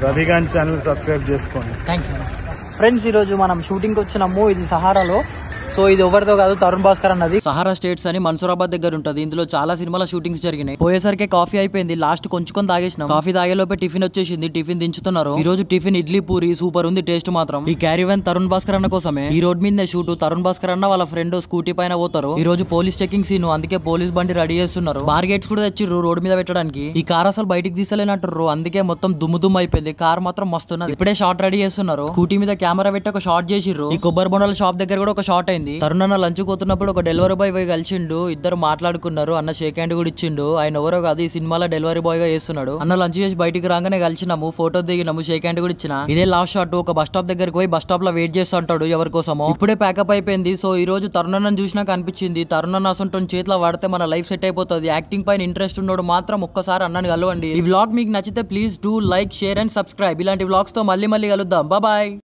రవిగాన్ channel subscribe చేసుకోండి. Thanks friends. ఈ రోజు మనం షూటింగ్ కి వచ్చినాము. ఇది సహారాలో. సో ఇది ఎవరితో కాదు, తరుణ్ భాస్కర్ అన్నది. సహారా స్టేట్స్ అని మన్సూరాబాద్ దగ్గర ఉంటది. ఇందులో చాలా సినిమాల షూటింగ్స్ జరిగినాయి. పోయేసరికి కాఫీ అయిపోయింది. లాస్ట్ కొంచెం తాగేసినాం. కాఫీ తాగేలోపే టిఫిన్ వచ్చేసింది. టిఫిన్ దించుతున్నారు. ఈ రోజు టిఫిన్ ఇడ్లీ పూరి సూపర్ ఉంది. టేస్ట్ మాత్రం. ఈ క్యారీవన్ తరుణ్ భాస్కర్ అన్న కోసమే. ఈ రోడ్ మీద షూట్. తరుణ్ భాస్కర్ అన్న వాళ్ళ ఫ్రెండ్ స్కూటీ పైన పోతారు. ఈ రోజు పోలీస్ చెకింగ్ సీన్, అందుకే పోలీస్ బండి రెడీ చేస్తున్నారు. బార్గేట్స్ కూడా తెచ్చిర్రు రోడ్ మీద పెట్టడానికి. ఈ కార్ అసలు బయటికి తీసలేనట్టు, అందుకే మొత్తం దుమ్ము అయిపోయింది. కార్ మాత్రం మస్తున్నది. ఇప్పుడే షాట్ రెడీ చేస్తున్నారు. స్కూటీ మీద కెమెరా పెట్టి ఒక షాట్ చేసిర్రు. ఈ కొబ్బరి బొండాల షాప్ దగ్గర కూడా ఒక షాట్ అయింది. తరుణ్ అన్న లంచ్ పోతున్నప్పుడు ఒక డెలివరీ బాయ్ పోయి కలిసిండు. ఇద్దరు మాట్లాడుకున్నారు. అన్న షేక్ హ్యాండ్ కూడా ఇచ్చిండు. ఆయన ఎవరో కాదు, ఈ సినిమాలో డెలివరీ బాయ్ గా చేస్తున్నాడు. అన్న లంచ్ చేసి బయటికి రాగానే కలిసినాము. ఫోటో దిగినాము. షేక్ హ్యాండ్ కూడా ఇచ్చిన. ఇదే లాస్ట్ షాట్. ఒక బస్ స్టాప్ దగ్గరికి పోయి బస్ స్టాప్ లో వెయిట్ చేస్తూ ఉంటాడు ఎవరి కోసమో. ఇప్పుడే ప్యాకప్ అయిపోయింది. సో ఈ రోజు తరుణ్ అన్నను చూసినాక అనిపించింది, తరుణ్ అన్న అసలు చేతిలో వాడితే మన లైఫ్ సెట్ అయిపోతుంది. యాక్టింగ్ పైన ఇంట్రెస్ట్ ఉన్నోడు మాత్రం ఒక్కసారి అన్నని కలవండి. ఈ వ్లాగ్ మీకు నచ్చితే please do like, share and subscribe. ఇలాంటి వ్లాగ్స్ తో మళ్ళీ కలుద్దాం. బాయ్.